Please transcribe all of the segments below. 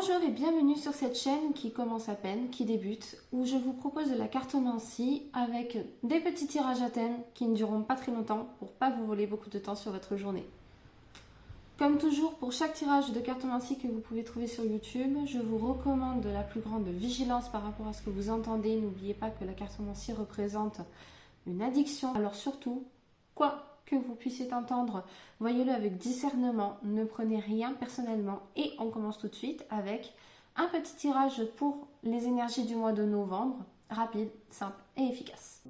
Bonjour et bienvenue sur cette chaîne qui commence à peine, qui débute, où je vous propose de la cartomancie avec des petits tirages à thème qui ne dureront pas très longtemps pour pas vous voler beaucoup de temps sur votre journée. Comme toujours, pour chaque tirage de cartomancie que vous pouvez trouver sur YouTube, je vous recommande la plus grande vigilance par rapport à ce que vous entendez. N'oubliez pas que la cartomancie représente une addiction, alors surtout, quoi que vous puissiez entendre, voyez-le avec discernement, ne prenez rien personnellement et on commence tout de suite avec un petit tirage pour les énergies du mois de novembre, rapide, simple et efficace.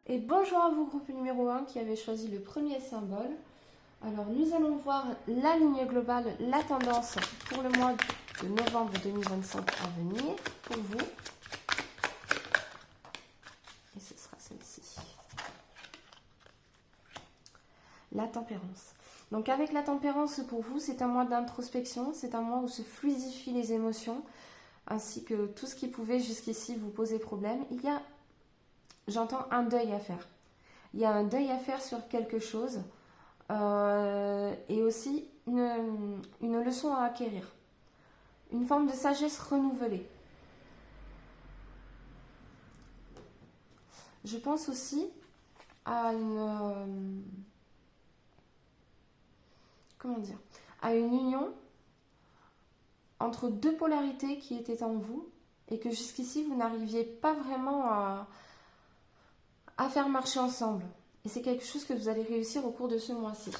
Et bonjour à vous, groupe numéro 1 qui avait choisi le premier symbole. Alors nous allons voir la ligne globale, la tendance pour le mois de novembre 2025 à venir pour vous. Et ce sera celle-ci. La tempérance. Donc avec la tempérance pour vous, c'est un mois d'introspection, c'est un mois où se fluidifient les émotions, ainsi que tout ce qui pouvait jusqu'ici vous poser problème. Il y a, j'entends, un deuil à faire. Il y a un deuil à faire sur quelque chose et aussi une leçon à acquérir. Une forme de sagesse renouvelée. Je pense aussi à à une union entre deux polarités qui étaient en vous et que jusqu'ici vous n'arriviez pas vraiment à faire marcher ensemble. Et c'est quelque chose que vous allez réussir au cours de ce mois-ci.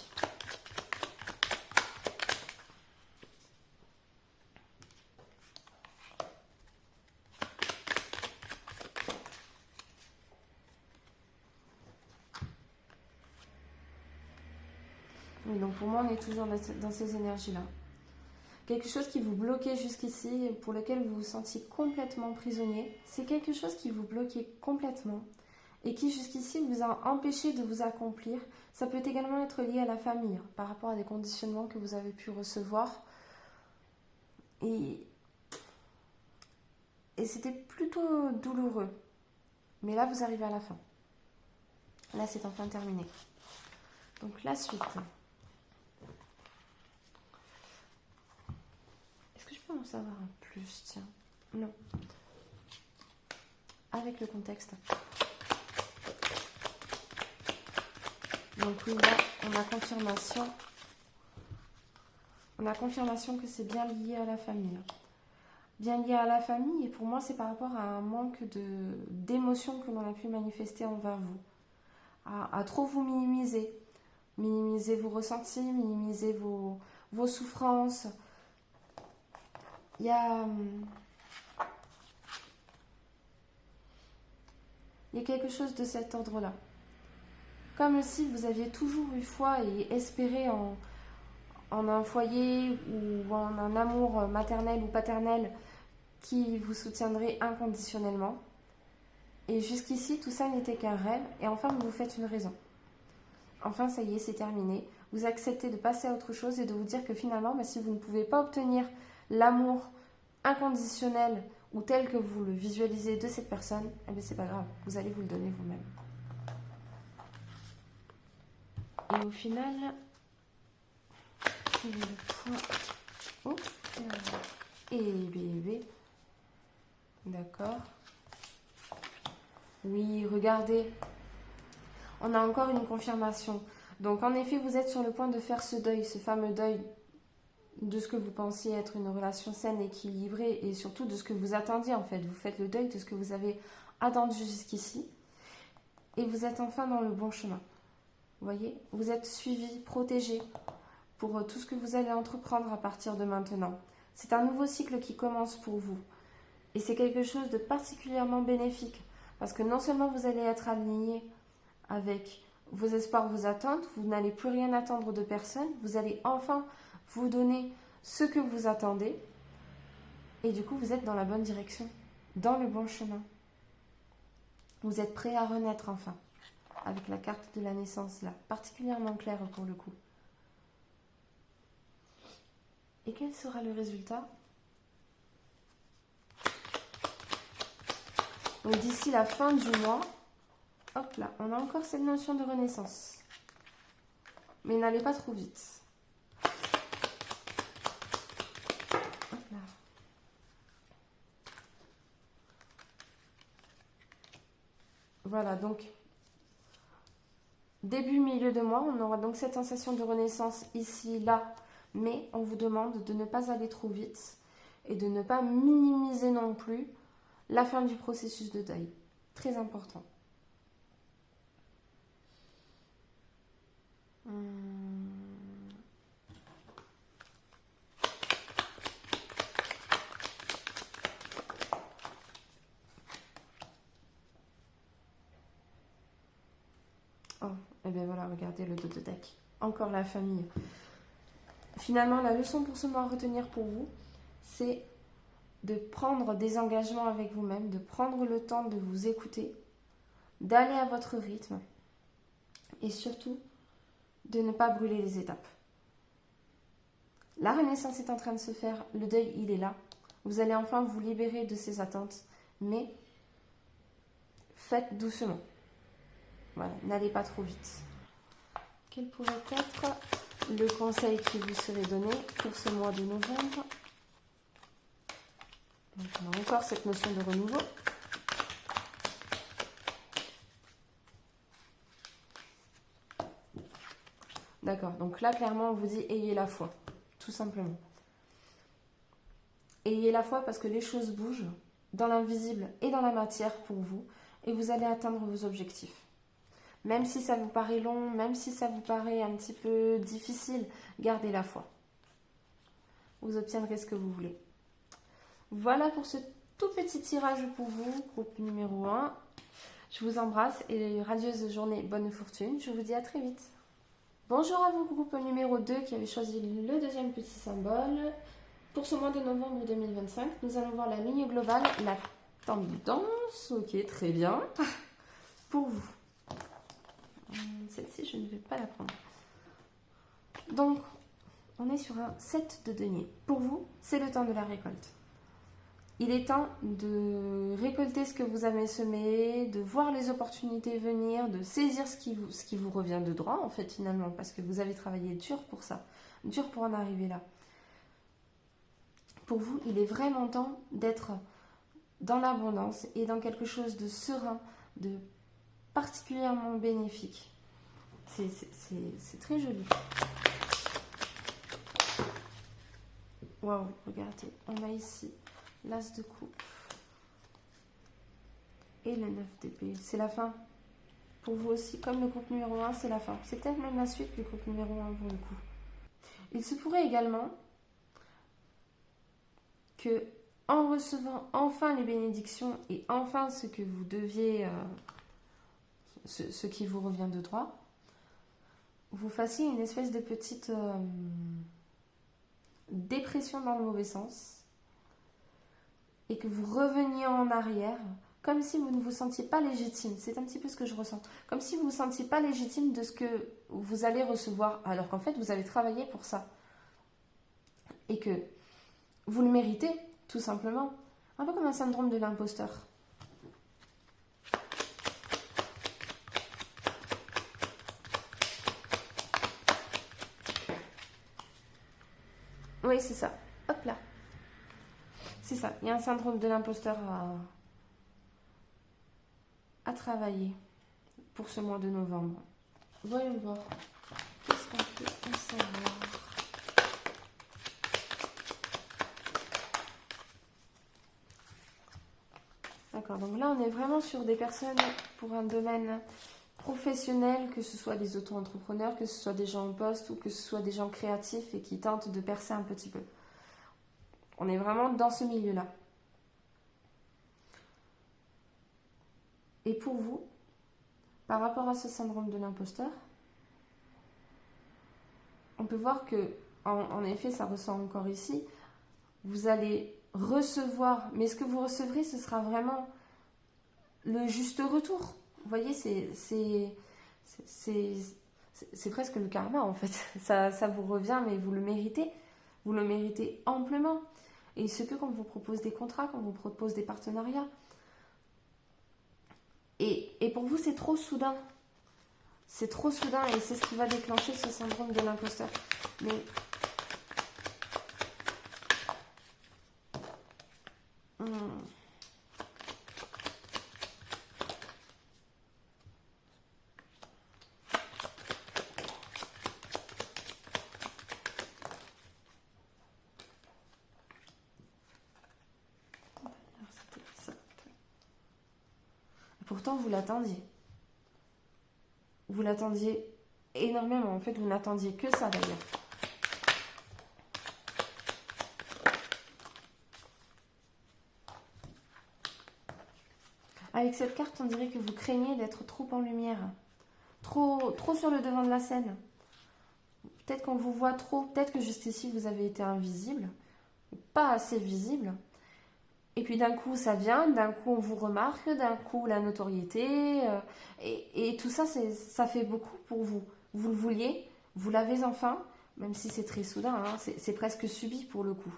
Oui, donc pour moi, on est toujours dans ces énergies-là. Quelque chose qui vous bloquait jusqu'ici, pour lequel vous vous sentiez complètement prisonnier, c'est quelque chose qui vous bloquait complètement et qui jusqu'ici vous a empêché de vous accomplir. Ça peut également être lié à la famille, par rapport à des conditionnements que vous avez pu recevoir. Et c'était plutôt douloureux. Mais là, vous arrivez à la fin. Là, c'est enfin terminé. Donc, la suite. Est-ce que je peux en savoir un plus? Tiens, non. Avec le contexte. Donc oui, là, on a confirmation. On a confirmation que c'est bien lié à la famille. Bien lié à la famille, et pour moi, c'est par rapport à un manque d'émotion que l'on a pu manifester envers vous. À trop vous minimiser. Minimiser vos ressentis, minimiser vos souffrances. Il y a quelque chose de cet ordre-là. Comme si vous aviez toujours eu foi et espéré en un foyer ou en un amour maternel ou paternel qui vous soutiendrait inconditionnellement. Et jusqu'ici, tout ça n'était qu'un rêve. Et enfin, vous vous faites une raison. Enfin, ça y est, c'est terminé. Vous acceptez de passer à autre chose et de vous dire que finalement, si vous ne pouvez pas obtenir l'amour inconditionnel ou tel que vous le visualisez de cette personne, eh bien, c'est pas grave. Vous allez vous le donner vous-même. Et au final, c'est le point O et bébé. D'accord. Oui, regardez. On a encore une confirmation. Donc, en effet, vous êtes sur le point de faire ce deuil, ce fameux deuil de ce que vous pensiez être une relation saine, équilibrée et surtout de ce que vous attendiez en fait. Vous faites le deuil de ce que vous avez attendu jusqu'ici et vous êtes enfin dans le bon chemin. Vous voyez, vous êtes suivi, protégé pour tout ce que vous allez entreprendre à partir de maintenant. C'est un nouveau cycle qui commence pour vous. Et c'est quelque chose de particulièrement bénéfique. Parce que non seulement vous allez être aligné avec vos espoirs, vos attentes, vous n'allez plus rien attendre de personne, vous allez enfin vous donner ce que vous attendez. Et du coup, vous êtes dans la bonne direction, dans le bon chemin. Vous êtes prêt à renaître enfin, avec la carte de la naissance là, particulièrement claire pour le coup. Et quel sera le résultat? Donc d'ici la fin du mois, hop là, on a encore cette notion de renaissance. Mais n'allez pas trop vite. Hop là. Voilà, donc début, milieu de mois, on aura donc cette sensation de renaissance ici, là, mais on vous demande de ne pas aller trop vite et de ne pas minimiser non plus la fin du processus de deuil. Très important. Oh, et bien voilà, regardez le dos de deck. Encore la famille. Finalement, la leçon pour ce mois à retenir pour vous, c'est de prendre des engagements avec vous-même, de prendre le temps de vous écouter, d'aller à votre rythme et surtout de ne pas brûler les étapes. La renaissance est en train de se faire, le deuil il est là. Vous allez enfin vous libérer de ces attentes, mais faites doucement. Voilà, n'allez pas trop vite. Quel pourrait être le conseil qui vous serait donné pour ce mois de novembre? Donc, on a encore cette notion de renouveau. D'accord, donc là clairement on vous dit ayez la foi, tout simplement. Ayez la foi parce que les choses bougent dans l'invisible et dans la matière pour vous et vous allez atteindre vos objectifs. Même si ça vous paraît long, même si ça vous paraît un petit peu difficile, gardez la foi. Vous obtiendrez ce que vous voulez. Voilà pour ce tout petit tirage pour vous, groupe numéro 1. Je vous embrasse et radieuse journée, bonne fortune. Je vous dis à très vite. Bonjour à vous, groupe numéro 2 qui avez choisi le deuxième petit symbole. Pour ce mois de novembre 2025, nous allons voir la ligne globale, la tendance. Ok, très bien. Pour vous. Celle-ci, je ne vais pas la prendre. Donc, on est sur un 7 de denier. Pour vous, c'est le temps de la récolte. Il est temps de récolter ce que vous avez semé, de voir les opportunités venir, de saisir ce qui vous revient de droit, en fait, finalement, parce que vous avez travaillé dur pour ça, dur pour en arriver là. Pour vous, il est vraiment temps d'être dans l'abondance et dans quelque chose de serein, de particulièrement bénéfique. C'est très joli. Waouh, regardez, on a ici l'as de coupe et le 9 d'épée. C'est la fin. Pour vous aussi, comme le groupe numéro 1, c'est la fin. C'est peut-être même la suite du groupe numéro 1 pour le coup. Il se pourrait également que, en recevant enfin les bénédictions et enfin ce que vous deviez, ce qui vous revient de droit, vous fassiez une espèce de petite dépression dans le mauvais sens et que vous reveniez en arrière comme si vous ne vous sentiez pas légitime. C'est un petit peu ce que je ressens. Comme si vous ne vous sentiez pas légitime de ce que vous allez recevoir, alors qu'en fait, vous avez travaillé pour ça. Et que vous le méritez, tout simplement. Un peu comme un syndrome de l'imposteur. Oui, c'est ça. Hop là. C'est ça. Il y a un syndrome de l'imposteur à travailler pour ce mois de novembre. Voyons voir. Qu'est-ce qu'on peut en savoir? D'accord, donc là on est vraiment sur des personnes pour un domaine professionnel, que ce soit des auto-entrepreneurs, que ce soit des gens en poste ou que ce soit des gens créatifs et qui tentent de percer un petit peu. On est vraiment dans ce milieu-là. Et pour vous, par rapport à ce syndrome de l'imposteur, on peut voir que, en effet, ça ressort encore ici, vous allez recevoir. Mais ce que vous recevrez, ce sera vraiment le juste retour. Vous voyez, c'est presque le karma en fait. Ça vous revient, mais vous le méritez. Vous le méritez amplement. Et il se peut qu'on vous propose des contrats, qu'on vous propose des partenariats. Et pour vous, c'est trop soudain. C'est trop soudain et c'est ce qui va déclencher ce syndrome de l'imposteur. Mais pourtant, vous l'attendiez. Vous l'attendiez énormément. En fait, vous n'attendiez que ça d'ailleurs. Avec cette carte, on dirait que vous craignez d'être trop en lumière. Trop sur le devant de la scène. Peut-être qu'on vous voit trop. Peut-être que jusqu'ici, vous avez été invisible. Pas assez visible. Et puis d'un coup, ça vient. D'un coup, on vous remarque. D'un coup, la notoriété. Et tout ça, ça fait beaucoup pour vous. Vous le vouliez. Vous l'avez enfin. Même si c'est très soudain. Hein, c'est presque subi pour le coup.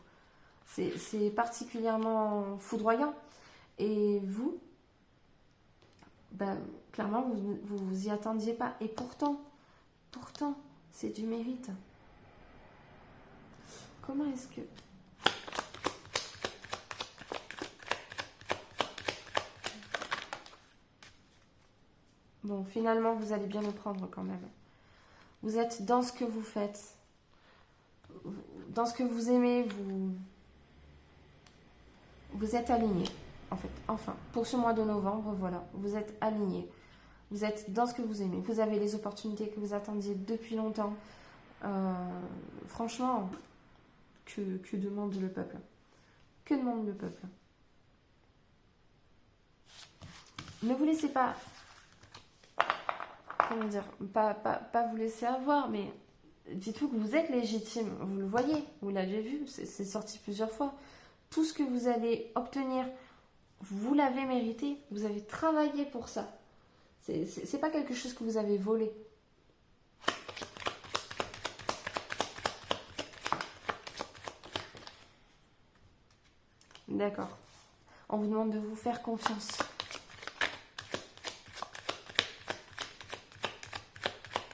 C'est particulièrement foudroyant. Et vous, ben, clairement, vous y attendiez pas. Et pourtant, c'est du mérite. Comment est-ce que... Bon, finalement, vous allez bien le prendre quand même. Vous êtes dans ce que vous faites. Dans ce que vous aimez, vous êtes aligné. En fait, enfin, pour ce mois de novembre, voilà, vous êtes aligné. Vous êtes dans ce que vous aimez. Vous avez les opportunités que vous attendiez depuis longtemps. Franchement, que demande le peuple? Que demande le peuple? Ne vous laissez pas... Comment dire? Pas vous laisser avoir, mais dites-vous que vous êtes légitime. Vous le voyez, vous l'avez vu, c'est sorti plusieurs fois. Tout ce que vous allez obtenir, vous l'avez mérité. Vous avez travaillé pour ça. C'est pas quelque chose que vous avez volé. D'accord. On vous demande de vous faire confiance.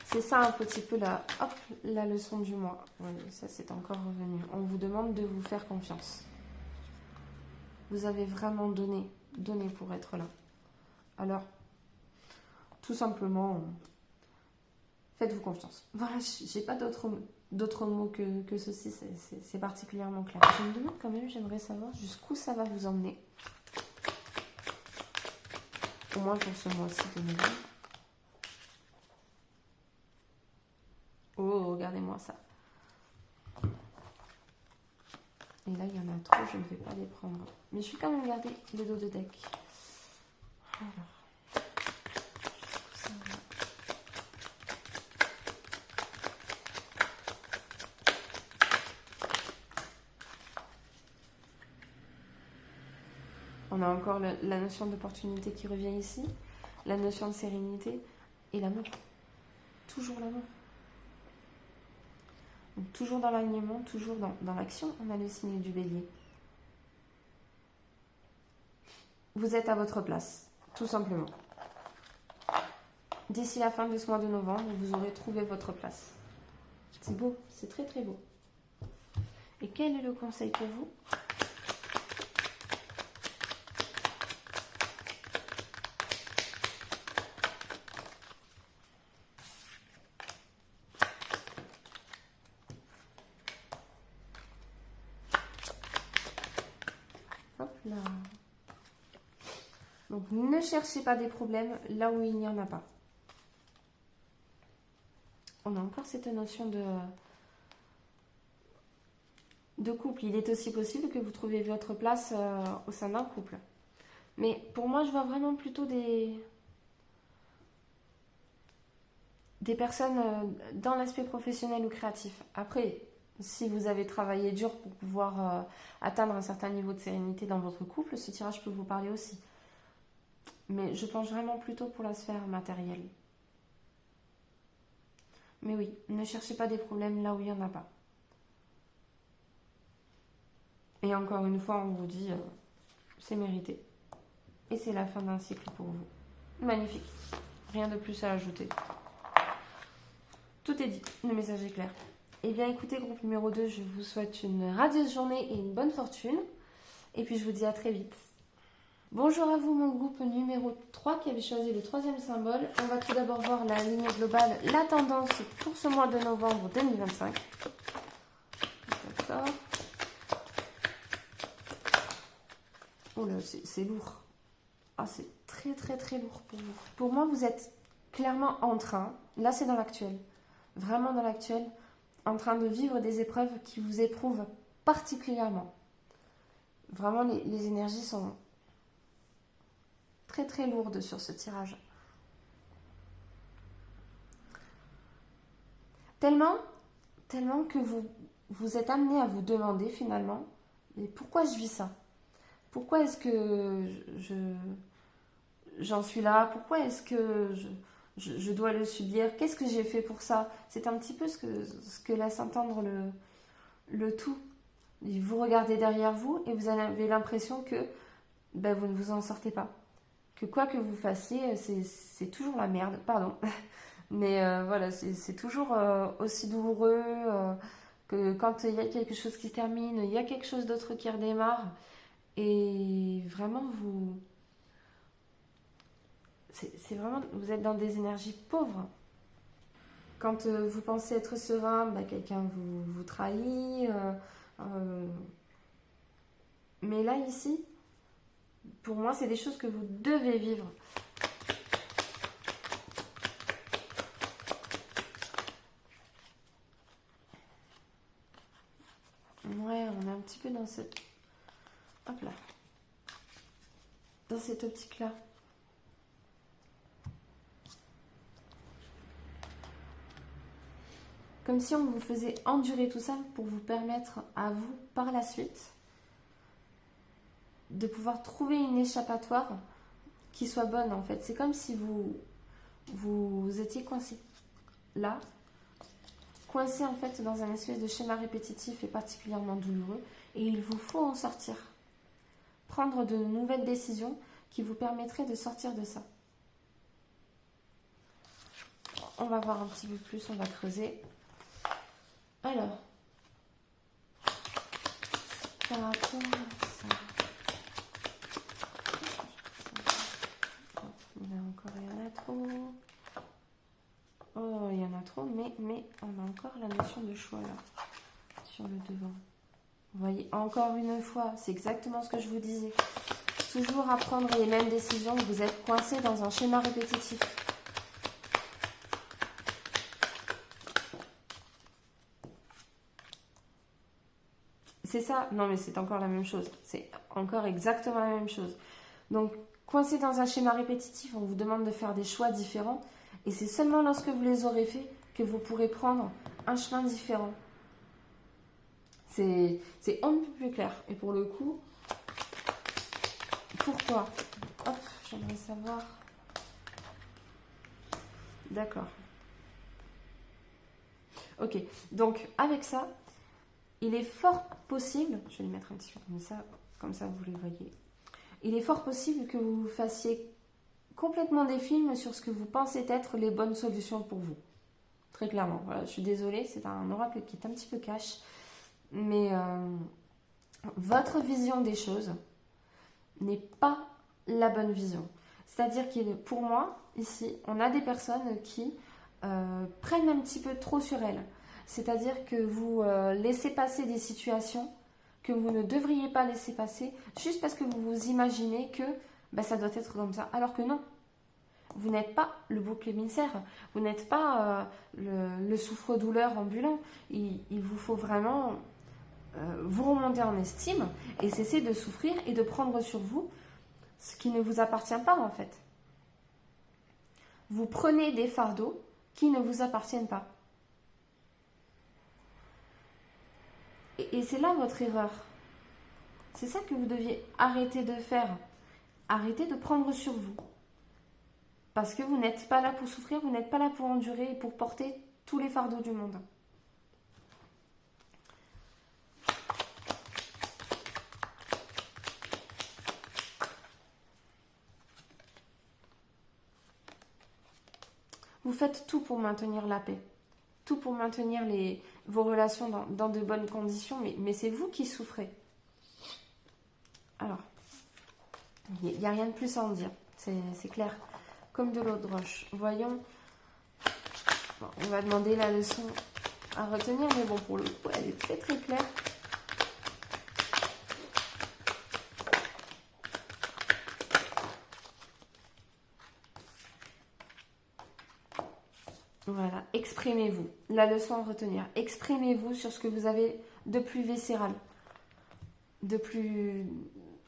C'est ça un petit peu la leçon du mois. Oui, ça c'est encore revenu. On vous demande de vous faire confiance. Vous avez vraiment donné pour être là. Alors, tout simplement, faites-vous confiance. Voilà, j'ai pas d'autres mots que ceci, c'est particulièrement clair. Je me demande quand même, j'aimerais savoir jusqu'où ça va vous emmener. Au moins pour ce mois-ci de novembre. Oh, regardez-moi ça. Et là, il y en a trop, je ne vais pas les prendre. Mais je vais quand même garder le dos de deck. Alors. On a encore la notion d'opportunité qui revient ici, la notion de sérénité et l'amour. Toujours l'amour. Donc, toujours dans l'alignement, toujours dans l'action, on a le signe du bélier. Vous êtes à votre place, tout simplement. D'ici la fin de ce mois de novembre, vous aurez trouvé votre place. C'est beau, c'est très très beau. Et quel est le conseil pour vous ? Hop là. Donc ne cherchez pas des problèmes là où il n'y en a pas. On a encore cette notion de couple. Il est aussi possible que vous trouviez votre place au sein d'un couple. Mais pour moi, je vois vraiment plutôt des personnes dans l'aspect professionnel ou créatif. Après, Si vous avez travaillé dur pour pouvoir atteindre un certain niveau de sérénité dans votre couple, ce tirage peut vous parler aussi. Mais je penche vraiment plutôt pour la sphère matérielle. Mais oui, ne cherchez pas des problèmes là où il n'y en a pas. Et encore une fois, on vous dit, c'est mérité. Et c'est la fin d'un cycle pour vous. Magnifique. Rien de plus à ajouter. Tout est dit, le message est clair. Eh bien écoutez, groupe numéro 2, je vous souhaite une radieuse journée et une bonne fortune. Et puis je vous dis à très vite. Bonjour à vous, mon groupe numéro 3 qui avait choisi le troisième symbole. On va tout d'abord voir la ligne globale, la tendance pour ce mois de novembre 2025. D'accord. Oh là, c'est lourd. Ah, c'est très très très lourd pour vous. Pour moi, vous êtes clairement en train, là c'est dans l'actuel, vraiment dans l'actuel, en train de vivre des épreuves qui vous éprouvent particulièrement. Vraiment, les énergies sont très très lourdes sur ce tirage. Tellement que vous êtes amené à vous demander finalement, mais pourquoi je vis ça? Pourquoi est-ce que j'en suis là? Pourquoi est-ce que je dois le subir? Qu'est-ce que j'ai fait pour ça? C'est un petit peu ce que laisse entendre le tout. Vous regardez derrière vous et vous avez l'impression que vous ne vous en sortez pas. Que quoi que vous fassiez, c'est toujours la merde, pardon. Mais voilà, c'est toujours aussi douloureux que quand il y a quelque chose qui se termine, il y a quelque chose d'autre qui redémarre. Et vraiment, c'est vraiment, vous êtes dans des énergies pauvres. Quand vous pensez être serein, quelqu'un vous trahit. Mais là, ici, pour moi, c'est des choses que vous devez vivre. Ouais, on est un petit peu dans cette... Hop là. Dans cette optique-là. Comme si on vous faisait endurer tout ça pour vous permettre à vous, par la suite, de pouvoir trouver une échappatoire qui soit bonne en fait. C'est comme si vous étiez coincé là, coincé en fait dans un espèce de schéma répétitif et particulièrement douloureux, et il vous faut en sortir. Prendre de nouvelles décisions qui vous permettraient de sortir de ça. On va voir un petit peu plus, on va creuser. Alors, par rapport à ça, il y en a encore, il y en a trop. Oh, il y en a trop, mais on a encore la notion de choix là, sur le devant. Vous voyez, encore une fois, c'est exactement ce que je vous disais. Toujours à prendre les mêmes décisions, vous êtes coincé dans un schéma répétitif. C'est ça? Non, mais c'est encore la même chose. C'est encore exactement la même chose. Donc, coincé dans un schéma répétitif, on vous demande de faire des choix différents. Et c'est seulement lorsque vous les aurez faits que vous pourrez prendre un chemin différent. C'est un peu plus clair. Et pour le coup, pourquoi? Hop, j'aimerais savoir. D'accord. Ok, donc avec ça, il est fort possible, je vais le mettre un petit peu comme ça vous les voyez. Il est fort possible que vous fassiez complètement des films sur ce que vous pensez être les bonnes solutions pour vous. Très clairement. Voilà, je suis désolée, c'est un oracle qui est un petit peu cash. Mais votre vision des choses n'est pas la bonne vision. C'est-à-dire que pour moi, ici, on a des personnes qui prennent un petit peu trop sur elles. C'est-à-dire que vous laissez passer des situations que vous ne devriez pas laisser passer juste parce que vous vous imaginez que ça doit être comme ça. Alors que non. Vous n'êtes pas le bouc émissaire. Vous n'êtes pas le souffre-douleur ambulant. Il vous faut vraiment vous remonter en estime et cesser de souffrir et de prendre sur vous ce qui ne vous appartient pas en fait. Vous prenez des fardeaux qui ne vous appartiennent pas. Et c'est là votre erreur. C'est ça que vous deviez arrêter de faire. Arrêtez de prendre sur vous. Parce que vous n'êtes pas là pour souffrir, vous n'êtes pas là pour endurer et pour porter tous les fardeaux du monde. Vous faites tout pour maintenir la paix. Tout pour maintenir vos relations dans de bonnes conditions, mais c'est vous qui souffrez. Alors, il n'y a rien de plus à en dire, c'est clair. Comme de l'eau de roche. Voyons. Bon, on va demander la leçon à retenir, mais bon, pour le coup, elle est très très claire. Voilà, exprimez-vous. La leçon à retenir. Exprimez-vous sur ce que vous avez de plus viscéral, de plus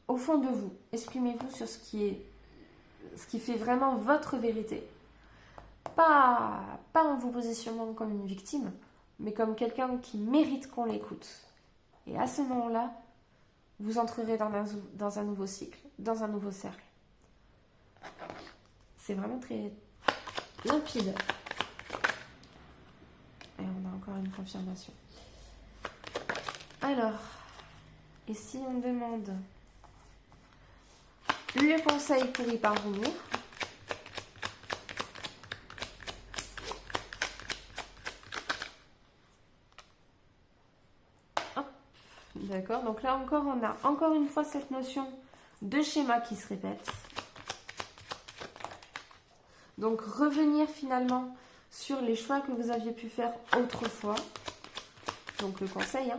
au fond de vous. Exprimez-vous sur ce qui fait vraiment votre vérité. Pas en vous positionnant comme une victime, mais comme quelqu'un qui mérite qu'on l'écoute. Et à ce moment-là, vous entrerez dans un nouveau cycle, dans un nouveau cercle. C'est vraiment très limpide. Et on a encore une confirmation. Alors, et si on demande le conseil pour y parvenir? D'accord, donc là encore, on a encore une fois cette notion de schéma qui se répète. Donc revenir finalement sur les choix que vous aviez pu faire autrefois. Donc le conseil,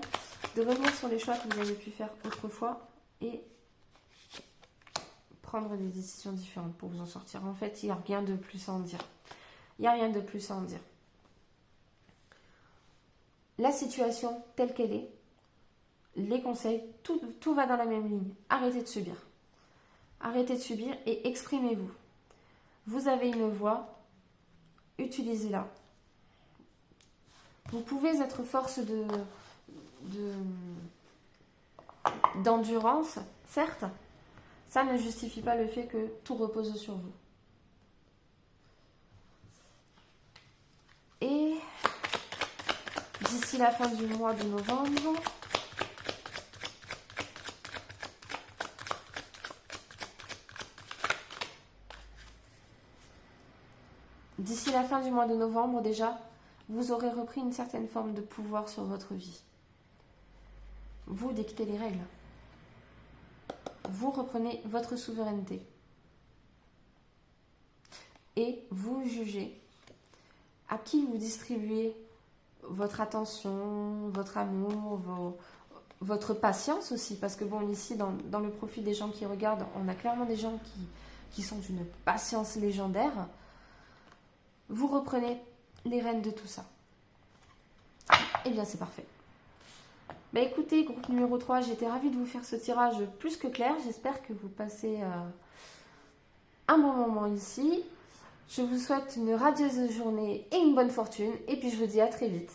de revenir sur les choix que vous avez pu faire autrefois et prendre des décisions différentes pour vous en sortir. En fait, il n'y a rien de plus à en dire. Il n'y a rien de plus à en dire. La situation telle qu'elle est, les conseils, tout va dans la même ligne. Arrêtez de subir. Arrêtez de subir et exprimez-vous. Vous avez une voix, utilisez-la. Vous pouvez être force d'endurance, certes. Ça ne justifie pas le fait que tout repose sur vous. Et d'ici la fin du mois de novembre, déjà, vous aurez repris une certaine forme de pouvoir sur votre vie. Vous dictez les règles. Vous reprenez votre souveraineté. Et vous jugez à qui vous distribuez votre attention, votre amour, votre patience aussi. Parce que bon, ici, dans le profil des gens qui regardent, on a clairement des gens qui sont d'une patience légendaire. Vous reprenez les rênes de tout ça. Et bien, c'est parfait. Bah écoutez, groupe numéro 3, j'étais ravie de vous faire ce tirage plus que clair. J'espère que vous passez un bon moment ici. Je vous souhaite une radieuse journée et une bonne fortune. Et puis, je vous dis à très vite.